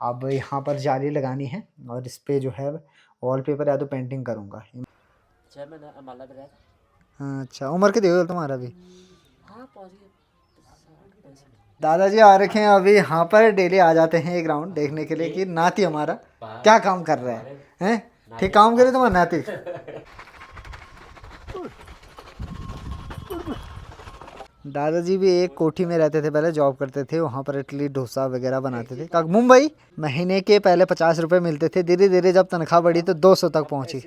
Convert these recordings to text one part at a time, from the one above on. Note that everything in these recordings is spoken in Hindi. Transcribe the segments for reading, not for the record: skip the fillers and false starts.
अब यहाँ पर जाली लगानी है और इस पर जो है वॉलपेपर या तो पेंटिंग करूँगा। अच्छा, उम्र के देखो तुम्हारा भी। दादाजी आ रखे हैं अभी यहाँ पर, डेली आ जाते हैं एक राउंड देखने के लिए कि नाती हमारा क्या काम कर रहा है। हैं ठीक काम करे तुम्हारा नाती। दादाजी भी एक कोठी में रहते थे, पहले जॉब करते थे, वहाँ पर इडली डोसा वगैरह बनाते थे। मुंबई महीने के पहले 50 रुपये मिलते थे, धीरे धीरे जब तनख्वाह बढ़ी तो 200 तक पहुँची।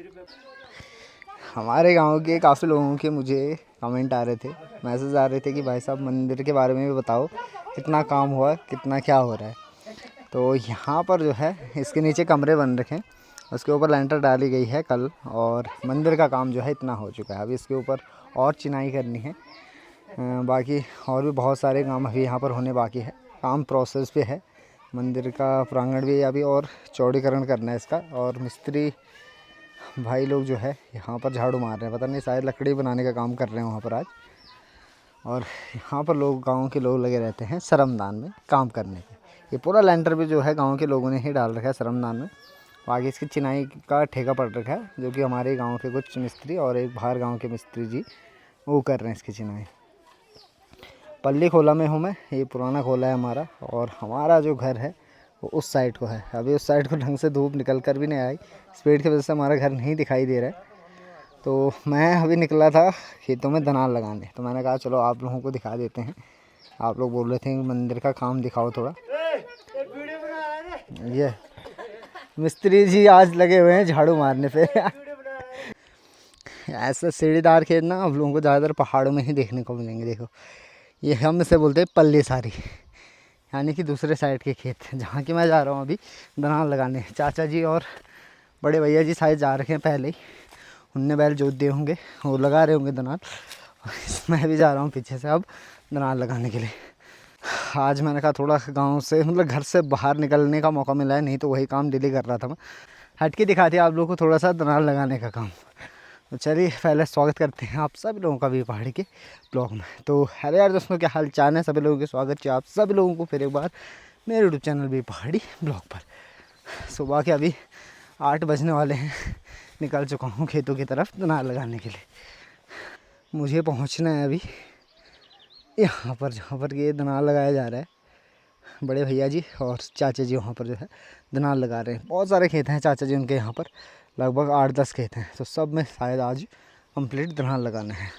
हमारे गांव के काफ़ी लोगों के मुझे कमेंट आ रहे थे, मैसेज आ रहे थे कि भाई साहब मंदिर के बारे में भी बताओ, कितना काम हुआ, कितना क्या हो रहा है। तो यहाँ पर जो है इसके नीचे कमरे बन रखे हैं, उसके ऊपर लेंटर डाली गई है कल, और मंदिर का काम जो है इतना हो चुका है। अभी इसके ऊपर और चिनाई करनी है, बाकी और भी बहुत सारे काम अभी यहाँ पर होने बाकी है। काम प्रोसेस पे है। मंदिर का प्रांगण भी अभी और चौड़ीकरण करना है इसका, और मिस्त्री भाई लोग जो है यहाँ पर झाड़ू मार रहे हैं, पता नहीं शायद लकड़ी बनाने का काम कर रहे हैं वहाँ पर आज। और यहाँ पर लोग, गांव के लोग लगे रहते हैं श्रमदान में काम करने के। ये पूरा लेंटर भी जो है गांव के लोगों ने ही डाल रखा है श्रमदान में। बाकी इसकी चिनाई का ठेका पड़ रखा है, जो कि हमारे गांव के कुछ मिस्त्री और एक बाहर गांव के मिस्त्री जी वो कर रहे हैं इसकी चिनाई। पल्ली खोला में हूँ मैं, ये पुराना खोला है हमारा, और हमारा जो घर है वो उस साइड को है। अभी उस साइड को ढंग से धूप निकल कर भी नहीं आई, स्पीड की वजह से हमारा घर नहीं दिखाई दे रहा है। तो मैं अभी निकला था खेतों में दनाल लगाने, तो मैंने कहा चलो आप लोगों को दिखा देते हैं। आप लोग बोल रहे थे मंदिर का काम दिखाओ थोड़ा। ये मिस्त्री जी आज लगे हुए हैं झाड़ू मारने पे। ऐसा सीढ़ीदार खेत ना आप लोगों को ज़्यादातर पहाड़ों में ही देखने को मिलेंगे। देखो ये हम इसे बोलते हैं पल्ली सारी, यानी कि दूसरे साइड के खेत जहाँ की मैं जा रहा हूँ अभी दनाल लगाने। चाचा जी और बड़े भैया जी शायद जा रखे हैं पहले ही, उनने बैल जोत दिए होंगे, वो लगा रहे होंगे दनाल। मैं भी जा रहा हूँ पीछे से अब दनाल लगाने के लिए। आज मैंने कहा थोड़ा गांव से, मतलब घर से बाहर निकलने का मौका मिला है, नहीं तो वही काम डेली कर रहा था मैं। हट के दिखाते आप लोगों को थोड़ा सा दनाल लगाने का काम। तो चलिए पहले स्वागत करते हैं आप सभी लोगों का भी पहाड़ी के ब्लॉग में। तो हेलो यार दोस्तों, क्या हाल चाल है सभी लोगों के, स्वागत है आप सभी लोगों को फिर एक बार मेरे यूट्यूब चैनल भी पहाड़ी ब्लॉग पर। सुबह के अभी 8 बजने वाले हैं, निकल चुका हूँ खेतों की तरफ दनाल लगाने के लिए। मुझे पहुँचना है अभी यहाँ पर जहाँ पर ये दनाल लगाया जा रहा है। बड़े भैया जी और चाचा जी वहाँ पर जो है दनाल लगा रहे हैं। बहुत सारे खेत हैं चाचा जी उनके यहाँ पर, लगभग 8-10 खेत हैं, तो सब में शायद आज कंप्लीट दनाल लगाना है।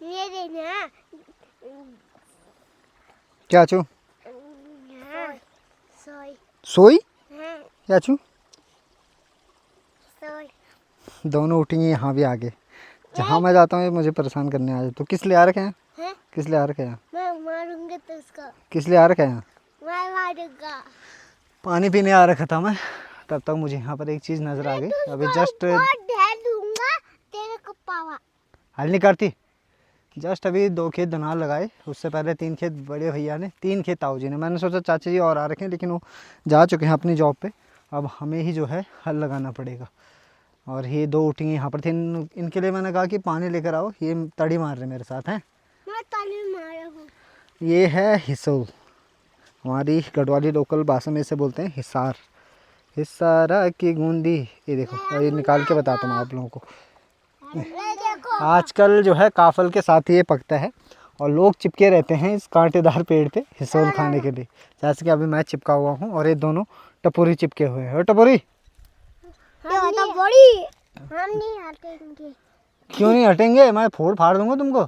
ये देना क्या चू सोई सोई हाँ क्या चू सोई दोनों उठेंगे यहाँ भी आगे। जहाँ मैं जाता हूँ ये मुझे परेशान करने आ जाते। तो किस लिए आ रखे हैं? हैं किस लिए आ रखे हैं? मैं मारूंगा तो उसको, किस लिए आ रखे हैं? मैं मारूंगा। पानी पीने आ रखा था मैं, तब तक मुझे यहाँ पर एक चीज़ नज़र आ गई। अभी जस्ट ढेर दूंगा तेरे को पावा। हल नहीं करती। जस्ट अभी 2 खेत दनाल लगाए, उससे पहले 3 खेत बड़े भैया ने, 3 खेत ताऊ जी ने। मैंने सोचा चाचा जी और आ रखे हैं, लेकिन वो जा चुके हैं अपनी जॉब पे। अब हमें ही जो है हल लगाना पड़ेगा। और ये 2 उठेंगे यहाँ पर थे, इनके लिए मैंने कहा कि पानी लेकर आओ। ये तड़ी मार रहे मेरे साथ हैं। मैं ताली मारा हूँ। ये है हिसोल, हमारी गढ़वाली लोकल भाषा में इसे बोलते हैं हिसार। हिसारा की गूंदी। ये देखो, ये निकाल के बताता हूँ आप लोगों को। देखो आजकल जो है काफल के साथ ही ये पकता है, और लोग चिपके रहते हैं इस कांटेदार पेड़ पे हिसोल खाने के लिए। जैसे कि अभी मैं चिपका हुआ हूँ और ये दोनों टपोरी चिपके हुए हैं। टपोरी तो बड़ी हम नहीं हटेंगे। क्यों नहीं हटेंगे? मैं फोड़ फाड़ दूंगा तुमको।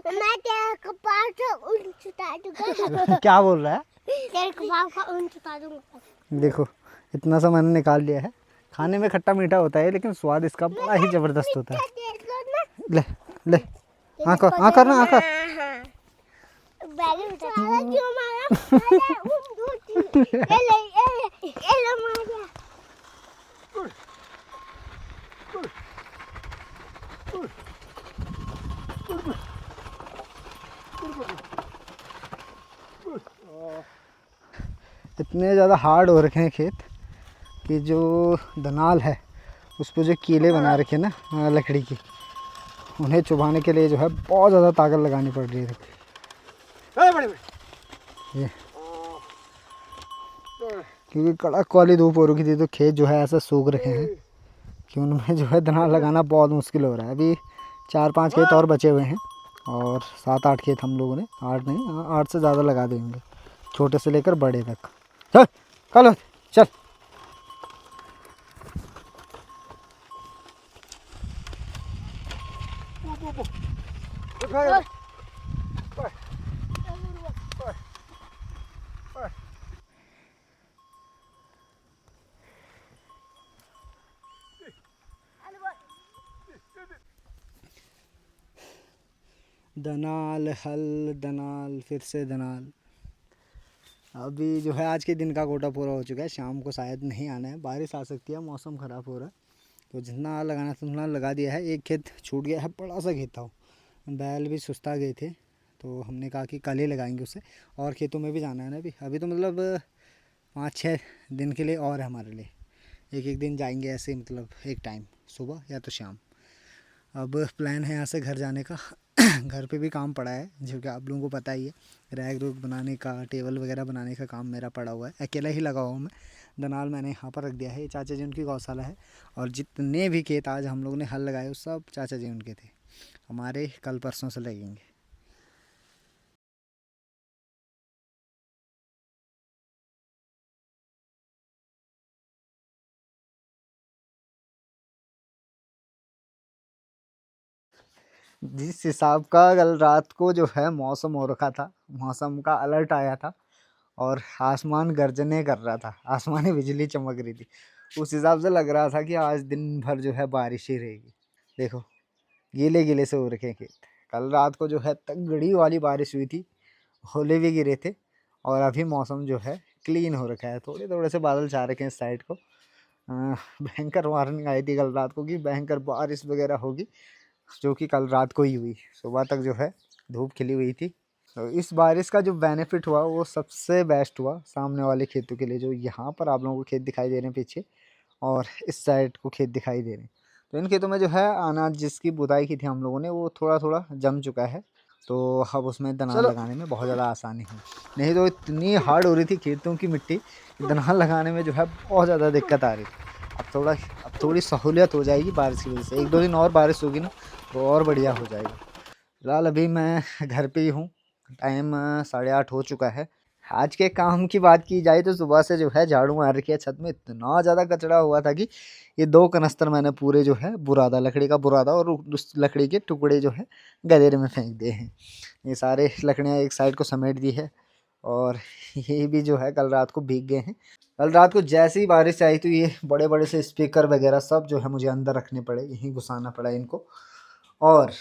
मैं तेरे कपाल से ऊन छुटा दूंगा। क्या बोल रहा है? तेरे कपाल का ऊन छुटा दूंगा। देखो इतना सा मैंने निकाल लिया है। खाने में खट्टा मीठा होता है, लेकिन स्वाद इसका बड़ा ही जबरदस्त होता है। ले ले, आ कर ना, आ कर। बैग साला क्यों मारा? अरे उन दूर ये ले मार दिया। इतने ज़्यादा हार्ड हो रखे हैं खेत कि जो दनाल है उस पर जो कीले बना रखे हैं ना लकड़ी की, उन्हें चुभाने के लिए जो है बहुत ज़्यादा ताकत लगानी पड़ रही है। ये क्योंकि कड़क वाली धूप हो रखी थी तो खेत जो है ऐसा सूख रखे हैं कि उनमें जो है दनाल लगाना बहुत मुश्किल हो रहा है। अभी 4-5 खेत और बचे हुए हैं और 7-8 खेत हम लोगों ने, 8 नहीं 8 से ज़्यादा लगा देंगे, छोटे से लेकर बड़े तक। चल कल चल। दनाल हल दनाल फिर से दनाल। अभी जो है आज के दिन का कोटा पूरा हो चुका है, शाम को शायद नहीं आना है, बारिश आ सकती है, मौसम ख़राब हो रहा है, तो जितना लगाना था उतना लगा दिया है। एक खेत छूट गया है, बड़ा सा खेत था वो, बैल भी सुस्ता गए थे तो हमने कहा कि कल ही लगाएंगे उसे। और खेतों में भी जाना है ना अभी तो मतलब 5-6 दिन के लिए और है हमारे लिए, एक दिन जाएंगे ऐसे, मतलब एक टाइम सुबह या तो शाम। अब प्लान है यहाँ से घर जाने का। घर पे भी काम पड़ा है जो कि आप लोगों को पता ही है, रैक रूक बनाने का, टेबल वगैरह बनाने का काम मेरा पड़ा हुआ है, अकेला ही लगा हुआ हूँ मैं। दनाल मैंने यहाँ पर रख दिया है, ये चाचा जी उनकी गौशाला है। और जितने भी खेत आज हम लोगों ने हल लगाए वो सब चाचा जी उनके थे, हमारे कल परसों से लगेंगे। जिस हिसाब का कल रात को जो है मौसम हो रखा था, मौसम का अलर्ट आया था और आसमान गर्जने कर रहा था, आसमानी बिजली चमक रही थी, उस हिसाब से लग रहा था कि आज दिन भर जो है बारिश ही रहेगी। देखो गीले गीले से हो रखे हैं खेत। कल रात को जो है तगड़ी वाली बारिश हुई थी, ओले भी गिरे थे और अभी मौसम जो है क्लीन हो रखा है, थोड़े थोड़े से बादल छा रखे हैं इस साइड को। भयंकर वार्निंग आई थी कल रात को कि भयंकर बारिश वगैरह होगी, जो कि कल रात को ही हुई। सुबह तक जो है धूप खिली हुई थी। तो इस बारिश का जो बेनिफिट हुआ वो सबसे बेस्ट हुआ सामने वाले खेतों के लिए, जो यहाँ पर आप लोगों को खेत दिखाई दे रहे हैं पीछे और इस साइड को खेत दिखाई दे रहे हैं। तो इन खेतों में जो है अनाज जिसकी बुदाई की थी हम लोगों ने वो थोड़ा थोड़ा जम चुका है, तो अब उसमें दनाल लगाने में बहुत ज़्यादा आसानी हुई। नहीं तो इतनी हार्ड हो रही थी खेतों की मिट्टी, दनाल लगाने में जो है बहुत ज़्यादा दिक्कत आ रही थी। अब थोड़ी सहूलियत हो जाएगी बारिश की वजह से, 1-2 दिन और बारिश होगी ना तो और बढ़िया हो जाएगा। फिलहाल अभी मैं घर पे ही हूँ, टाइम 8:30 हो चुका है। आज के काम की बात की जाए तो सुबह से जो है झाड़ू मार रखी है, छत में इतना ज़्यादा कचरा हुआ था कि ये 2 कनस्तर मैंने पूरे जो है बुरादा, लकड़ी का बुरादा और उस लकड़ी के टुकड़े जो है गदेरे में फेंक दिए हैं। ये सारे लकड़ियाँ एक साइड को समेट दी है और ये भी जो है कल रात को भीग गए हैं। कल रात को जैसे ही बारिश आई तो ये बड़े बड़े से स्पीकर वगैरह सब जो है मुझे अंदर रखने पड़े, यहीं घुसाना पड़ा इनको। और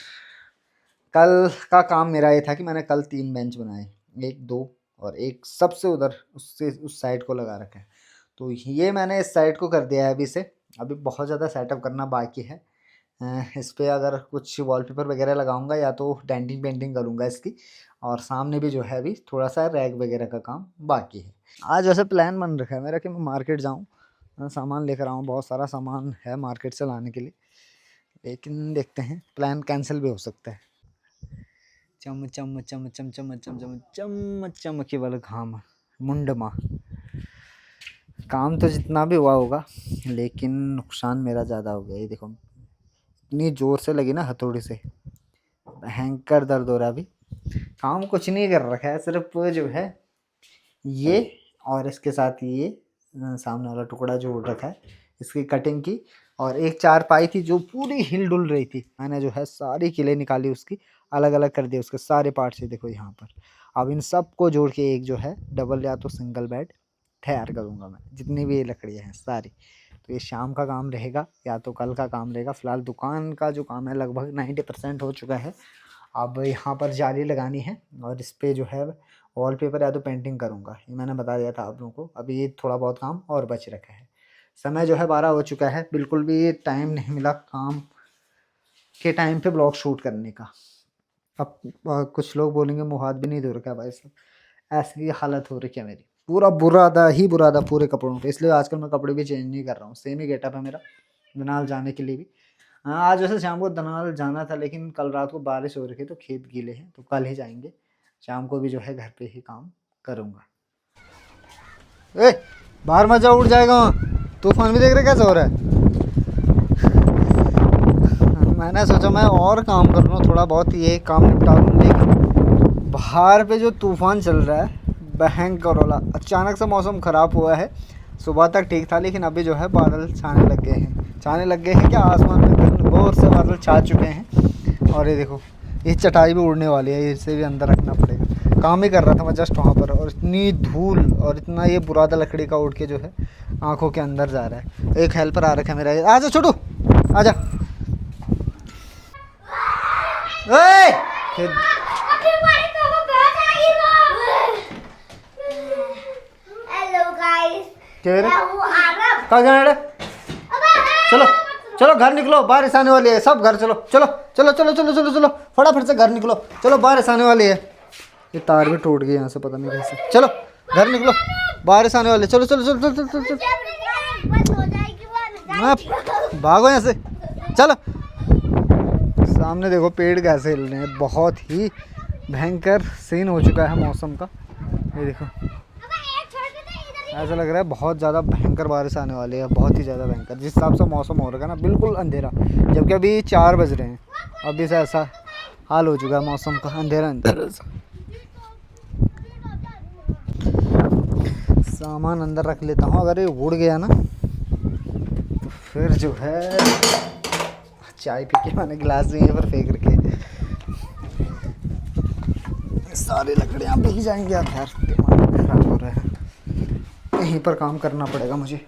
कल का काम मेरा ये था कि मैंने कल 3 बेंच बनाए, 1-2 और एक सबसे उधर उससे उस साइड को लगा रखा है। तो ये मैंने इस साइड को कर दिया है अभी से, अभी बहुत ज़्यादा सेटअप करना बाकी है। इस पे अगर कुछ वॉलपेपर वगैरह लगाऊंगा या तो डेंटिंग पेंटिंग करूंगा इसकी, और सामने भी जो है अभी थोड़ा सा रैक वगैरह का काम बाकी है। आज वैसे प्लान बन रखा है मेरा कि मैं मार्केट जाऊँ, सामान लेकर आऊँ, बहुत सारा सामान है मार्केट से लाने के लिए, लेकिन देखते हैं प्लान कैंसिल भी हो सकता है। चम चम चम चम चम चम चम चम चम केवल घाम मुंडमा। काम तो जितना भी हुआ होगा लेकिन नुकसान मेरा ज़्यादा हो गया। ये देखो इतनी ज़ोर से लगी ना हथौड़ी से, भयंकर दर्द हो रहा। अभी काम कुछ नहीं कर रखा है, सिर्फ जो है ये और इसके साथ ये सामने वाला टुकड़ा जो उड़ रखा है इसकी कटिंग की, और एक चारपाई थी जो पूरी हिल डुल रही थी, मैंने जो है सारी किले निकाली, उसकी अलग अलग कर दिए उसके सारे पार्ट से। देखो यहाँ पर अब इन सब को जोड़ के एक जो है डबल या तो सिंगल बेड तैयार करूँगा मैं, जितनी भी ये लकड़ियाँ हैं सारी। तो ये शाम का काम रहेगा या तो कल का काम रहेगा। फ़िलहाल दुकान का जो काम है लगभग 90% हो चुका है, अब यहाँ पर जाली लगानी है और इस पे जो है वॉलपेपर या तो पेंटिंग करूँगा, ये मैंने बता दिया था आप लोगों को। अभी ये थोड़ा बहुत काम और बच रखा है। समय जो है 12 हो चुका है, बिल्कुल भी टाइम नहीं मिला काम के टाइम पे ब्लॉग शूट करने का। अब कुछ लोग बोलेंगे मुँह हाथ भी नहीं धो रखा भाई साहब, ऐसी हालत हो रही है मेरी, पूरा बुरादा पूरे कपड़ों पे। इसलिए आजकल मैं कपड़े भी चेंज नहीं कर रहा हूँ, सेम ही गेटअप है मेरा दनाल जाने के लिए भी। हाँ, आज वैसे शाम को दनाल जाना था, लेकिन कल रात को बारिश हो रही थी तो खेत गीले हैं, तो कल ही जाएंगे। शाम को भी जो है घर पे ही काम करूँगा। ए बाहर मत जाओ, उड़ जाएगा वहाँ। तूफान भी देख रहे कैसे हो रहा है। मैंने सोचा मैं और काम कर लूँ, थोड़ा बहुत ये काम निपटा लूँ, लेकिन बाहर पे जो तूफान चल रहा है भयंकर वाला। अचानक से मौसम ख़राब हुआ है, सुबह तक ठीक था, लेकिन अभी जो है बादल छाने लग गए हैं क्या, आसमान में घनघोर से बादल छा चुके हैं। और ये देखो ये चटाई भी उड़ने वाली है, इसे भी अंदर रखना पड़ेगा। काम ही कर रहा था मैं जस्ट वहाँ पर, और इतनी धूल और इतना ये बुरादा लकड़ी का उड़ के जो है आँखों के अंदर जा रहा है। एक हेल्पर आ रखा है मेरा, आजा छोटू आजा। हेलो गाइस, कहाँ जाना है? चलो चलो घर निकलो, बारिश आने वाली है, सब घर चलो चलो चलो चलो चलो चलो चलो फटाफट से घर निकलो, चलो बारिश आने वाली है। ये तार भी टूट गई यहाँ से, पता नहीं कैसे। चलो घर निकलो, बारिश आने वाली है, चलो चलो चलो चलो चलो चलो चलो भागो यहाँ से, चलो। सामने देखो पेड़ कैसे हिल रहे हैं, बहुत ही भयंकर सीन हो चुका है मौसम का। ये देखो ऐसा लग रहा है बहुत ज़्यादा भयंकर बारिश आने वाली है, बहुत ही ज़्यादा भयंकर। जिस हिसाब से मौसम हो रहा है ना, बिल्कुल अंधेरा, जबकि अभी 4 बज रहे हैं, अभी से ऐसा हाल हो चुका है मौसम का, अंधेरा अंधेरा सा। सामान अंदर रख लेता हूँ, अगर ये उड़ गया ना तो फिर जो है चाय पी के मैंने गिलास यहीं पर फेंक रखे, सारी लकड़ियाँ भीग जाएंगी। यार दिमाग खराब हो रहा है, यहीं पर काम करना पड़ेगा मुझे,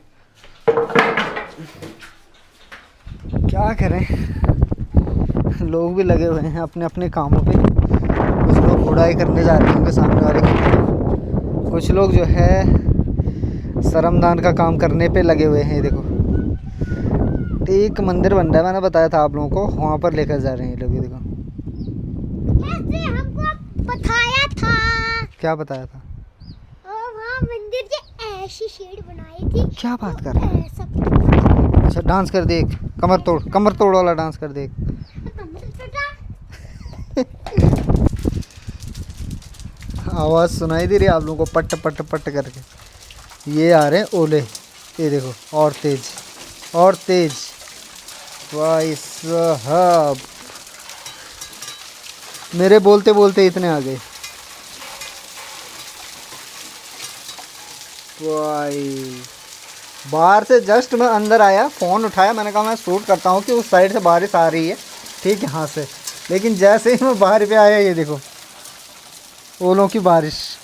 क्या करें। लोग भी लगे हुए हैं अपने अपने कामों पे, कुछ लोग गुड़ाई करने जा रहे होंगे सामने वाले की, कुछ लोग जो है श्रमदान का काम करने पे लगे हुए हैं। देखो एक मंदिर बन रहा है, मैंने बताया था आप लोगों को, वहाँ पर लेकर जा रहे हैं ये लोग। देखो हमको बताया था, क्या बताया था? वहाँ मंदिर के ऐसी शेड बनाई थी। क्या बात कर रहे हैं? अच्छा डांस कर देख, कमर तोड़ वाला डांस कर देख। आवाज़ सुनाई दे रही है आप लोगों को, पट पट पट करके। ये आ रहे हैं ओले, ये देखो, और तेज भाई साहब, मेरे बोलते बोलते इतने आ गए भाई। बाहर से जस्ट मैं अंदर आया, फ़ोन उठाया, मैंने कहा मैं शूट करता हूँ कि उस साइड से बारिश आ रही है, ठीक यहाँ से, लेकिन जैसे ही मैं बाहर पे आया, ये देखो ओलों की बारिश।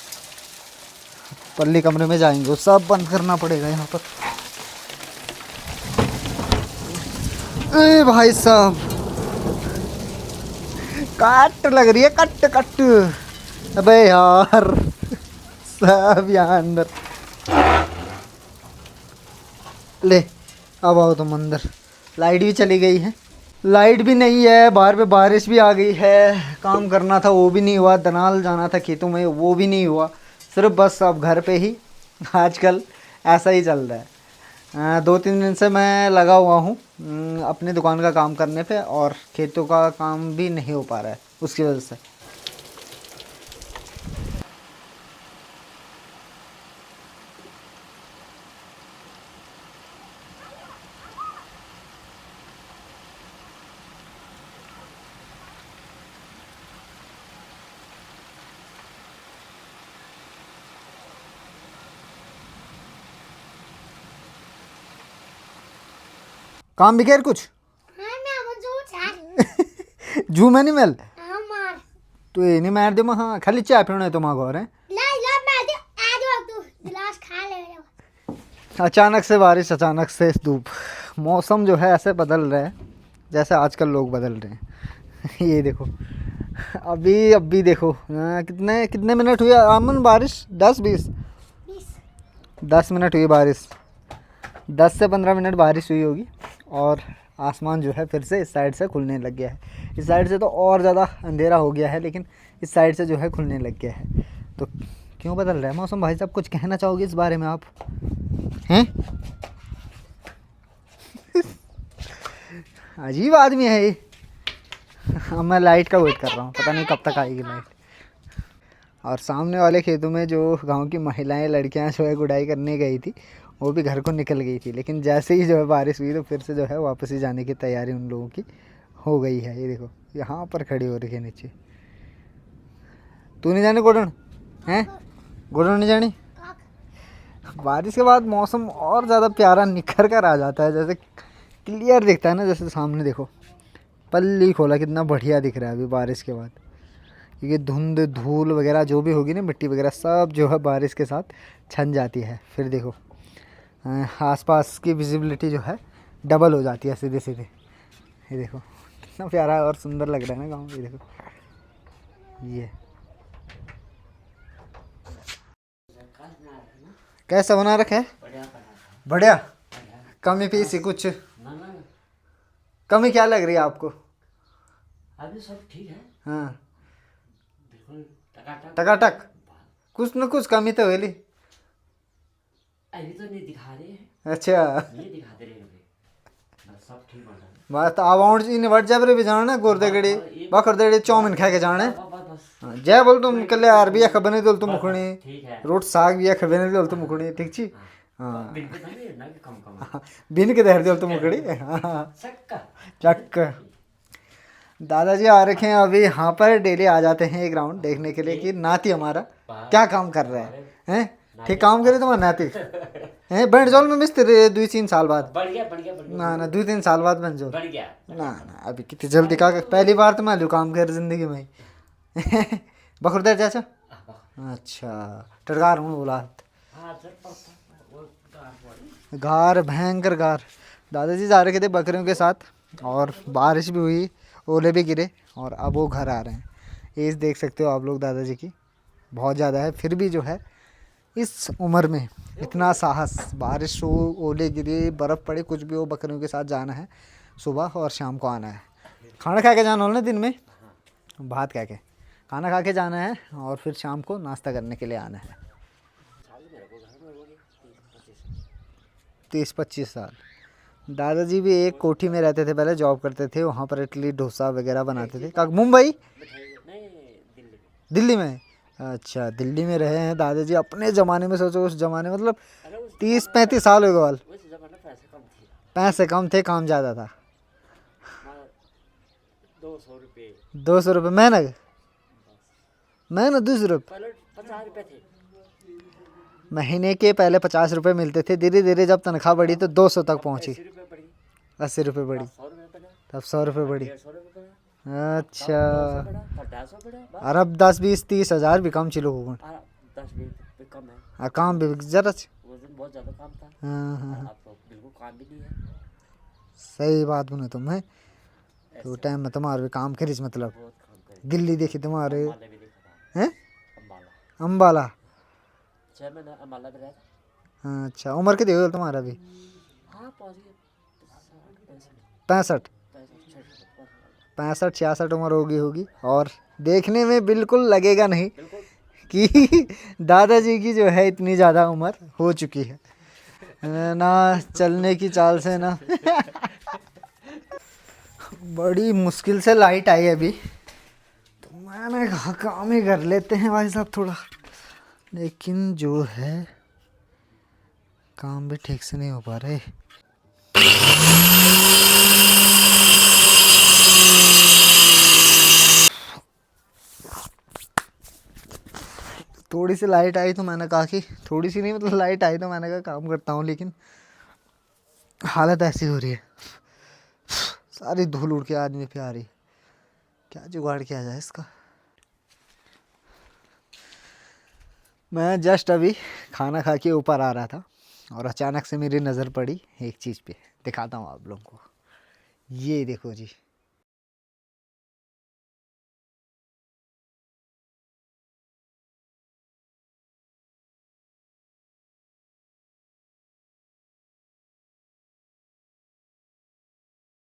पल्ली कमरे में जाएंगे, वो सब बंद करना पड़ेगा यहाँ पर। ए भाई साहब कट लग रही है, कट। अबे यार सब यहाँ अंदर ले, अब आओ तुम अंदर। लाइट भी चली गई है, लाइट भी नहीं है, बाहर पे बारिश भी आ गई है, काम करना था वो भी नहीं हुआ, दनाल जाना था खेतों में वो भी नहीं हुआ, सिर्फ बस अब घर पे ही आजकल ऐसा ही चल रहा है। 2-3 दिन से मैं लगा हुआ हूँ अपनी दुकान का काम करने पे, और खेतों का काम भी नहीं हो पा रहा है उसकी वजह से। काम भी कर कुछ जू में नहीं मिल तो ये नहीं मार दे मैं, हाँ खाली चाय पीने तो माँ घर है। अचानक से बारिश, अचानक से धूप, मौसम जो है ऐसे बदल रहा है जैसे आजकल लोग बदल रहे हैं। ये देखो अभी देखो कितने कितने मिनट हुए अमन बारिश? 10-20 10 मिनट हुई बारिश। 10 से 15 मिनट बारिश हुई होगी और आसमान जो है फिर से इस साइड से खुलने लग गया है। इस साइड से तो और ज़्यादा अंधेरा हो गया है, लेकिन इस साइड से जो है खुलने लग गया है। तो क्यों बदल रहा है मौसम भाई साहब? कुछ कहना चाहोगे इस बारे में आप हैं? अजीब आदमी है ये। अब मैं लाइट का वेट कर रहा हूँ, पता नहीं कब तक आएगी लाइट। और सामने वाले खेतों में जो गांव की महिलाएं लड़कियां जो है गुड़ाई करने गई थी, वो भी घर को निकल गई थी, लेकिन जैसे ही जो है बारिश हुई तो फिर से जो है वापस ही जाने की तैयारी उन लोगों की हो गई है। ये देखो यहाँ पर खड़ी हो रही है नीचे। तू नहीं जाने गुड़न हैं? गुड़न नहीं जानी? बारिश के बाद मौसम और ज़्यादा प्यारा निखर कर आ जाता है, जैसे क्लियर दिखता है ना। जैसे सामने देखो पल्ली खोला, कितना बढ़िया दिख रहा है अभी बारिश के बाद, क्योंकि धुंध धूल वगैरह जो भी होगी ना, मिट्टी वगैरह सब जो है बारिश के साथ छन जाती है। फिर देखो आसपास की विजिबिलिटी जो है डबल हो जाती है सीधे सीधे। ये देखो कितना प्यारा और सुंदर लग रहा है ना गाँव। ये देखो ये कैसा बना रखा है? बढ़िया। कमी पीसी कुछ कमी क्या लग रही है आपको? अभी सब ठीक है, हाँ बिल्कुल टकाटक। टकाटक। कुछ न कुछ कमी तो होली। अभी तो नहीं दिखा रहे हैं, अच्छा नहीं दिखाते रहे अभी, बस सब ठीक बन रहा है। बस आवाउंड इन व्हाट्सएप रे भी जाना गोरदेगड़ी बाखरदेगड़ी चाउमीन खा के जाने। बस जय बोल तुम कल यार भी अख बने दोल तुम मुखणी ठीक है। रोट साग भी अख बने दोल तुम मुखणी ठीक छी। हाँ बिल्कुल नहीं ना कि कम कम बिन के देर दोल तुम मुखड़ी। हाँ सक्का चक। दादाजी आ रखे हैं अभी यहाँ पर, डेली आ जाते हैं एक राउंड देखने के लिए कि नाती हमारा क्या काम कर रहा है। हैं ठीक काम करे तुम्हारा नाती हैं? बन जोल में मिस्त्री 2-3 साल बाद। बढ़ गया बढ़ गया बढ़ गया ना 2-3 साल बाद बन जोल। बढ़ गया। ना अभी कितनी जल्दी का पहली बार तो मैं लू काम कर जिंदगी में। बखुरदार चाचा? अच्छा टटकार हूँ बोला हाँ सर वो गार भयंकर गार। दादाजी जा रहे थे बकरियों के साथ और बारिश भी हुई, ओले भी गिरे और अब वो घर आ रहे हैं। एज देख सकते हो आप लोग दादाजी की बहुत ज़्यादा है, फिर भी जो है इस उम्र में इतना साहस। बारिश हो, ओले गिरे, बर्फ़ पड़े, कुछ भी हो, बकरियों के साथ जाना है। सुबह और शाम को आना है। खाना खा के जाना हो ना, दिन में भात खा के खाना खा के जाना है और फिर शाम को नाश्ता करने के लिए आना है। 30-25 साल। दादाजी भी एक कोठी में रहते थे पहले, जॉब करते थे वहाँ पर, इडली डोसा वगैरह बनाते थे। कहाँ? मुंबई? नहीं दिल्ली में। अच्छा दिल्ली में रहे हैं दादाजी अपने ज़माने में। सोचो उस ज़माने मतलब 30-35 साल हो गए। उस जमाने पैसे कम थे, पैसे कम थे, काम ज़्यादा था। 200 रुपये 200 रुपये महीना? महीना 200 रुपये? पहले 50 रुपये थे। महीने के पहले 50 रुपये मिलते थे, धीरे धीरे जब तनख्वाह बढ़ी तो 200 तक पहुँची। 80 रुपये पड़ी, 80 रुपये बढ़ी, 100 रुपये पड़ा, तब 100 रुपये बढ़ी। 150 रुपये पड़ा, अच्छा 200 पड़ा, 50 पड़ा, बस। और अब 10-20-30 हज़ार भी कम चिलो होगा। 10-20 रुपये कम है। और काम भी जरा उस दिन बहुत ज़्यादा काम था। हाँ हाँ अब तो बिल्कुल काम भी नहीं है। सही बात बोले तुम है। तो टाइम में तुम्हारे भी काम करीज मतलब बहुत काम करे। दिल्ली देखी तुम्हारे अम्बाला भी देखा था। हैं? अम्बाला अम्बाला। 6 महीने अम्बाला में रहा था। अच्छा उम्र कितनी हो तुम्हारा भी? हाँ पहुँच गए 65 65-66 उम्र होगी। और देखने में बिल्कुल लगेगा नहीं कि दादाजी की जो है इतनी ज़्यादा उम्र हो चुकी है ना, चलने की चाल से ना। बड़ी मुश्किल से लाइट आई अभी, तो मैंने कहा काम ही कर लेते हैं भाई साहब थोड़ा, लेकिन जो है काम भी ठीक से नहीं हो पा रहे। थोड़ी सी लाइट आई तो मैंने कहा कि थोड़ी सी नहीं मतलब लाइट आई तो मैंने कहा काम करता हूँ, लेकिन हालत ऐसी हो रही है, सारी धूल उड़ के आदमी पे आ रही। क्या जुगाड़ किया जाए इसका। मैं जस्ट अभी खाना खा के ऊपर आ रहा था और अचानक से मेरी नज़र पड़ी एक चीज़ पे, दिखाता हूँ आप लोगों को। ये देखो जी,